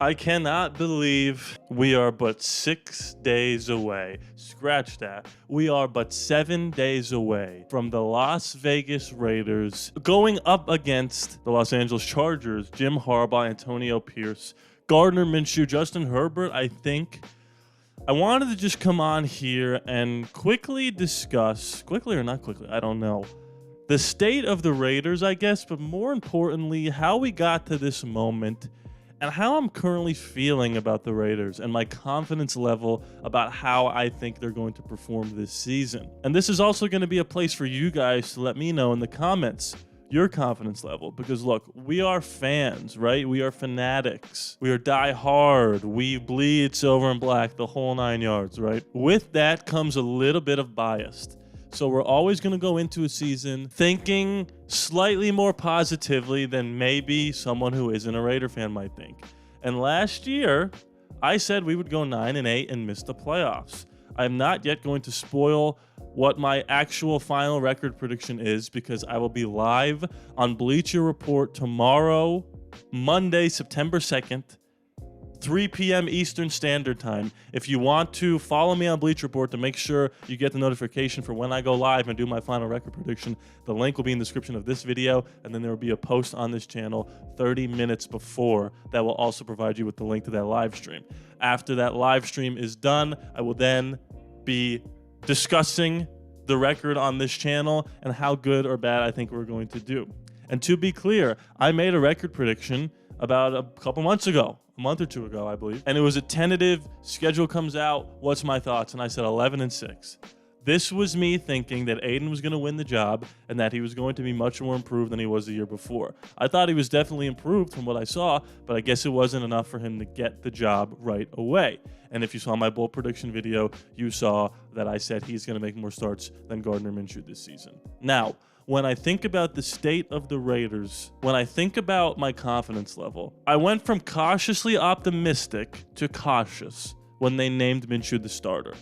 I cannot believe we are but 6 days away. Scratch that. We are but 7 days away from the Las Vegas Raiders going up against the Los Angeles Chargers, Jim Harbaugh, Antonio Pierce, Gardner Minshew, Justin Herbert, I think. I wanted to just come on here and quickly discuss, quickly or not quickly, I don't know, the state of the Raiders, I guess, but more importantly, how we got to this moment and how I'm currently feeling about the Raiders and my confidence level about how I think they're going to perform this season. And this is also going to be a place for you guys to let me know in the comments your confidence level, because look, we are fans, right? We are fanatics. We are die hard. We bleed silver and black, the whole 9 yards, right? With that comes a little bit of bias. So we're always going to go into a season thinking slightly more positively than maybe someone who isn't a Raider fan might think. And last year, I said we would go 9-8 and miss the playoffs. I'm not yet going to spoil what my actual final record prediction is because I will be live on Bleacher Report tomorrow, Monday, September 2nd, 3 p.m. Eastern Standard Time. If you want to follow me on Bleacher Report to make sure you get the notification for when I go live and do my final record prediction, the link will be in the description of this video, and then there will be a post on this channel 30 minutes before that will also provide you with the link to that live stream. After that live stream is done, I will then be discussing the record on this channel and how good or bad I think we're going to do. And to be clear, I made a record prediction about a couple months ago, a month or two ago, I believe. And it was a tentative, schedule comes out, what's my thoughts? And I said 11-6. This was me thinking that Aiden was going to win the job and that he was going to be much more improved than he was the year before. I thought he was definitely improved from what I saw, but I guess it wasn't enough for him to get the job right away. And if you saw my bold prediction video, you saw that I said he's going to make more starts than Gardner Minshew this season. Now, when I think about the state of the Raiders, when I think about my confidence level, I went from cautiously optimistic to cautious when they named Minshew the starter.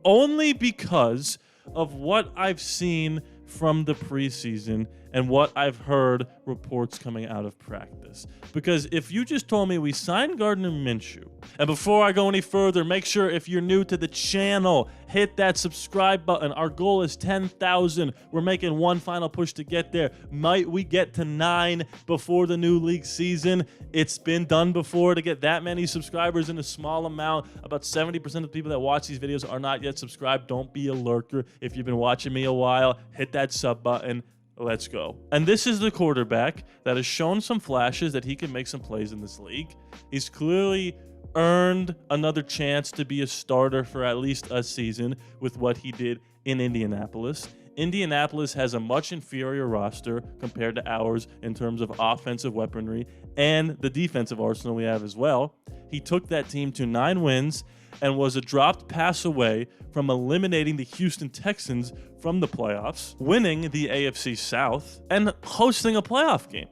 Only because of what I've seen from the preseason and what I've heard reports coming out of practice. Because if you just told me we signed Gardner Minshew, and before I go any further, make sure if you're new to the channel, hit that subscribe button. Our goal is 10,000. We're making one final push to get there. Might we get to 9 before the new league season? It's been done before to get that many subscribers in a small amount. About 70% of the people that watch these videos are not yet subscribed. Don't be a lurker. If you've been watching me a while, hit that sub button. Let's go. And this is the quarterback that has shown some flashes that he can make some plays in this league. He's clearly earned another chance to be a starter for at least a season with what he did in Indianapolis. Indianapolis has a much inferior roster compared to ours in terms of offensive weaponry and the defensive arsenal we have as well. He took that team to 9 wins and was a dropped pass away from eliminating the Houston Texans from the playoffs, winning the AFC South, and hosting a playoff game.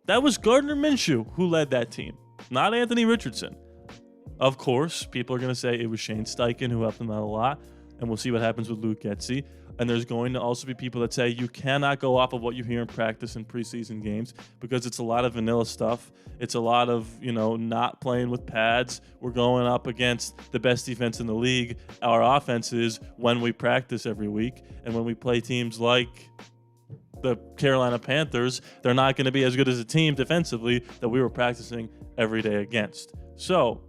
That was Gardner Minshew who led that team, not Anthony Richardson. Of course, people are going to say it was Shane Steichen who helped them out a lot, and we'll see what happens with Luke Getsy. And there's going to also be people that say you cannot go off of what you hear in practice in preseason games because it's a lot of vanilla stuff. It's a lot of, not playing with pads. We're going up against the best defense in the league. Our offense is when we practice every week. And when we play teams like the Carolina Panthers, they're not going to be as good as a team defensively that we were practicing every day against. So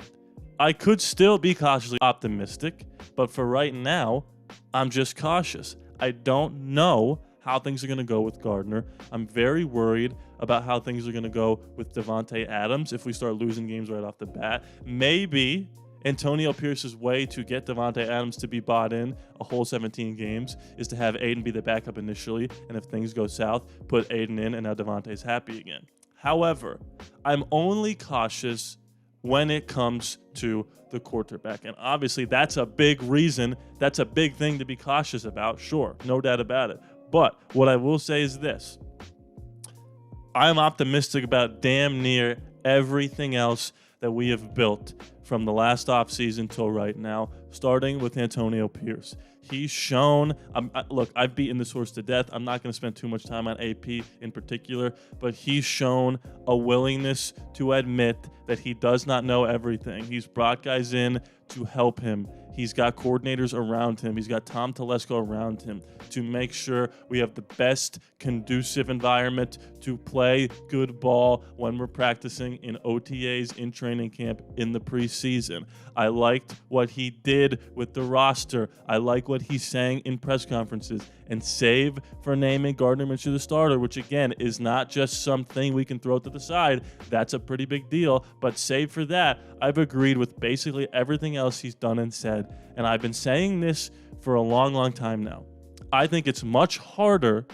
I could still be cautiously optimistic, but for right now, I'm just cautious. I don't know how things are going to go with Gardner. I'm very worried about how things are going to go with Davante Adams if we start losing games right off the bat. Maybe Antonio Pierce's way to get Davante Adams to be bought in a whole 17 games is to have Aiden be the backup initially, and if things go south, put Aiden in, and now Davante's happy again. However, I'm only cautious when it comes to the quarterback. And obviously, that's a big reason. That's a big thing to be cautious about. Sure, no doubt about it. But what I will say is this. I'm optimistic about damn near everything else that we have built from the last offseason till right now, starting with Antonio Pierce. He's shown, look, I've beaten this horse to death. I'm not going to spend too much time on AP in particular, but he's shown a willingness to admit that he does not know everything. He's brought guys in to help him. He's got coordinators around him. He's got Tom Telesco around him to make sure we have the best conducive environment to play good ball when we're practicing in OTAs, in training camp, in the preseason. I liked what he did with the roster. I like what he's saying in press conferences. And save for naming Gardner Minshew the starter, which again is not just something we can throw to the side. That's a pretty big deal. But save for that, I've agreed with basically everything else he's done and said. And I've been saying this for a long, long time now. I think it's much harder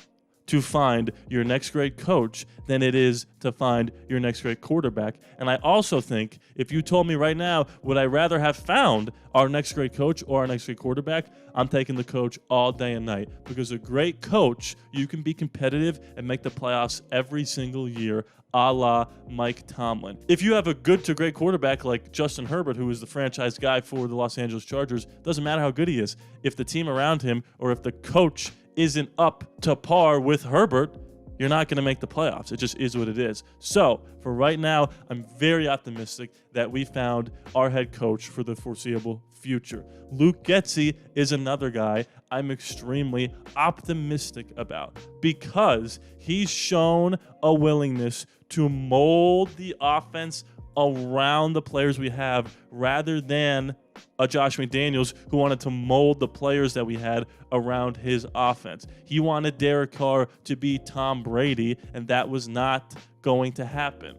to find your next great coach than it is to find your next great quarterback. And I also think if you told me right now, would I rather have found our next great coach or our next great quarterback, I'm taking the coach all day and night, because a great coach, you can be competitive and make the playoffs every single year, a la Mike Tomlin. If you have a good to great quarterback like Justin Herbert, who is the franchise guy for the Los Angeles Chargers, doesn't matter how good he is. If the team around him or if the coach isn't up to par with Herbert, you're not going to make the playoffs. It just is what it is. So for right now, I'm very optimistic that we found our head coach for the foreseeable future. Luke Getsy is another guy I'm extremely optimistic about because he's shown a willingness to mold the offense around the players we have rather than a Josh McDaniels who wanted to mold the players that we had around his offense. He wanted Derek Carr to be Tom Brady, and that was not going to happen.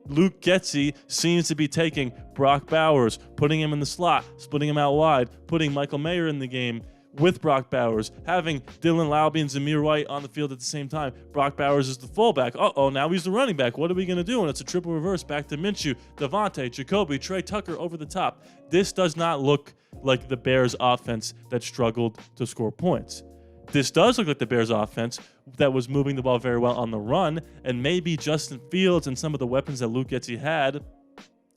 Luke Getsy seems to be taking Brock Bowers, putting him in the slot, splitting him out wide, putting Michael Mayer in the game with Brock Bowers, having Dylan Laube and Zamir White on the field at the same time. Brock Bowers is the fullback. Now he's the running back. What are we going to do? And it's a triple reverse back to Minshew, Devontae, Jacoby, Trey Tucker over the top. This does not look like the Bears offense that struggled to score points. This does look like the Bears offense that was moving the ball very well on the run, and maybe Justin Fields and some of the weapons that Luke Getsy had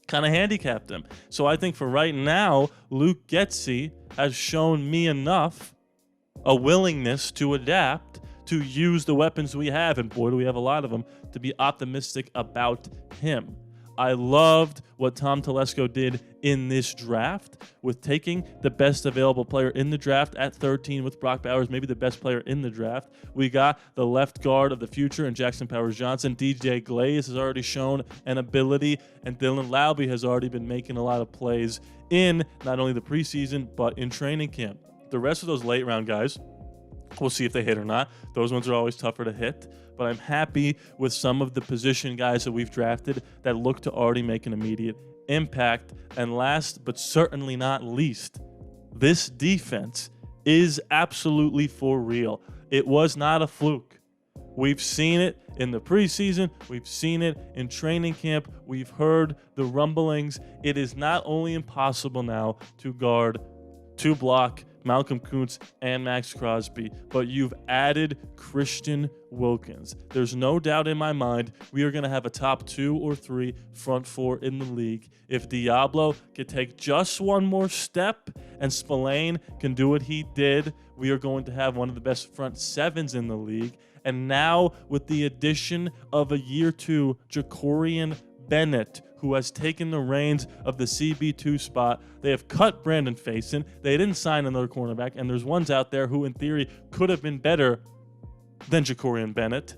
kind of handicapped him. So I think for right now, Luke Getsy has shown me enough a willingness to adapt, to use the weapons we have, and boy, do we have a lot of them, to be optimistic about him. I loved what Tom Telesco did in this draft with taking the best available player in the draft at 13 with Brock Bowers, maybe the best player in the draft. We got the left guard of the future in Jackson Powers-Johnson. DJ Glaze has already shown an ability, and Dylan Laube has already been making a lot of plays in not only the preseason, but in training camp. The rest of those late round guys, we'll see if they hit or not. Those ones are always tougher to hit. But I'm happy with some of the position guys that we've drafted that look to already make an immediate impact. And last but certainly not least, this defense is absolutely for real. It was not a fluke. We've seen it in the preseason. We've seen it in training camp. We've heard the rumblings. It is not only impossible now to guard, to block Malcolm Kuntz and Max Crosby, but you've added Christian Wilkins. There's no doubt in my mind we are going to have a top 2 or 3 front 4 in the league. If Diablo could take just one more step and Spillane can do what he did, we are going to have one of the best front 7s in the league. And now with the addition of a year 2 Jacorian Bennett, who has taken the reins of the CB2 spot. They have cut Brandon Faison. They didn't sign another cornerback, and there's ones out there who, in theory, could have been better than Jacorian Bennett.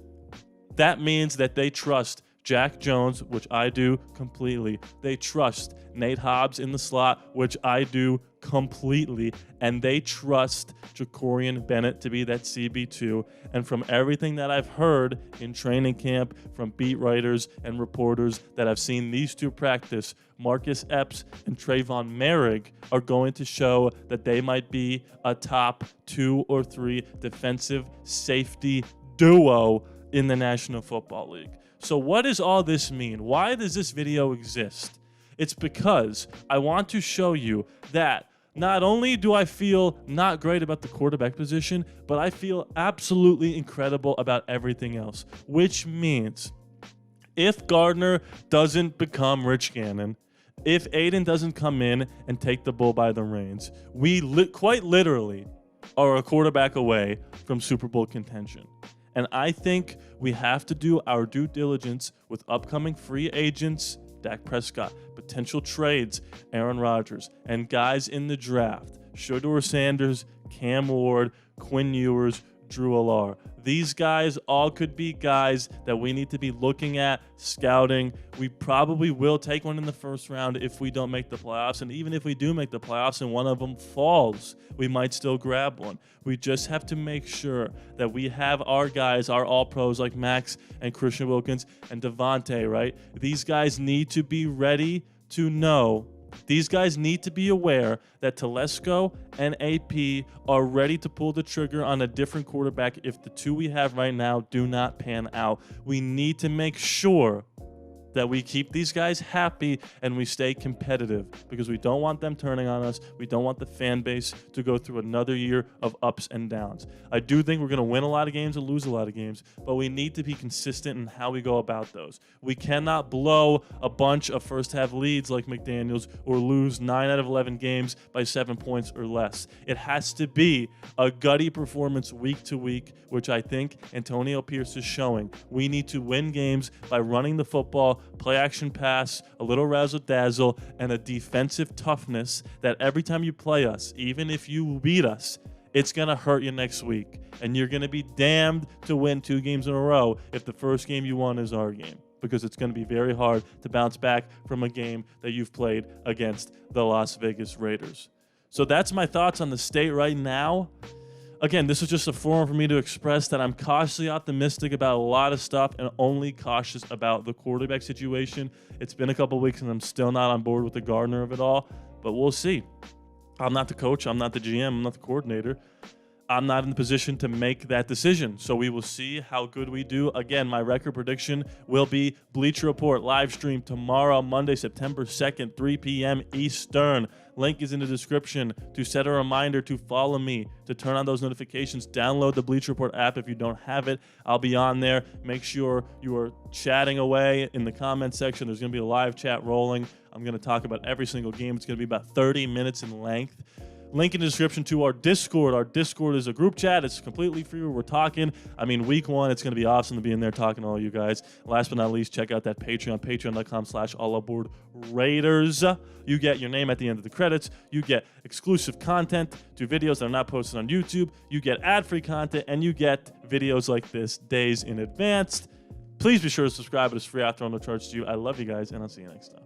That means that they trust Jack Jones, which I do completely. They trust Nate Hobbs in the slot, which I do completely. And they trust Jacorian Bennett to be that CB2. And from everything that I've heard in training camp from beat writers and reporters that I've seen these two practice, Marcus Epps and Trayvon Merrick are going to show that they might be a top 2 or 3 defensive safety duo in the National Football League. So what does all this mean? Why does this video exist? It's because I want to show you that not only do I feel not great about the quarterback position, but I feel absolutely incredible about everything else, which means if Gardner doesn't become Rich Gannon, if Aiden doesn't come in and take the bull by the reins, we quite literally are a quarterback away from Super Bowl contention. And I think we have to do our due diligence with upcoming free agents, Dak Prescott, potential trades, Aaron Rodgers, and guys in the draft, Shedeur Sanders, Cam Ward, Quinn Ewers, Drew Allar. These guys all could be guys that we need to be looking at, scouting. We probably will take one in the first round if we don't make the playoffs. And even if we do make the playoffs and one of them falls, we might still grab one. We just have to make sure that we have our guys, our all-pros like Max and Christian Wilkins and Devontae, right? These guys need to be ready to know. These guys need to be aware that Telesco and AP are ready to pull the trigger on a different quarterback if the two we have right now do not pan out. We need to make sure that we keep these guys happy and we stay competitive because we don't want them turning on us. We don't want the fan base to go through another year of ups and downs. I do think we're going to win a lot of games and lose a lot of games, but we need to be consistent in how we go about those. We cannot blow a bunch of first-half leads like McDaniels or lose 9 out of 11 games by 7 points or less. It has to be a gutty performance week to week, which I think Antonio Pierce is showing. We need to win games by running the football, play action pass, a little razzle-dazzle, and a defensive toughness that every time you play us, even if you beat us, it's going to hurt you next week. And you're going to be damned to win 2 games in a row if the first game you won is our game, because it's going to be very hard to bounce back from a game that you've played against the Las Vegas Raiders. So that's my thoughts on the state right now. Again, this is just a forum for me to express that I'm cautiously optimistic about a lot of stuff and only cautious about the quarterback situation. It's been a couple weeks and I'm still not on board with the Gardner of it all, but we'll see. I'm not the coach. I'm not the GM. I'm not the coordinator. I'm not in the position to make that decision. So we will see how good we do. Again, my record prediction will be Bleacher Report live stream tomorrow, Monday, September 2nd, 3 p.m. Eastern. Link is in the description to set a reminder to follow me, to turn on those notifications. Download the Bleacher Report app if you don't have it. I'll be on there. Make sure you are chatting away in the comment section. There's going to be a live chat rolling. I'm going to talk about every single game. It's going to be about 30 minutes in length. Link in the description to our Discord. Our Discord is a group chat. It's completely free. We're talking. I mean, week 1, it's going to be awesome to be in there talking to all you guys. Last but not least, check out that Patreon, patreon.com/ALLaBorde Raiders. You get your name at the end of the credits. You get exclusive content to videos that are not posted on YouTube. You get ad-free content, and you get videos like this days in advance. Please be sure to subscribe. It is free after on no charge to you. I love you guys, and I'll see you next time.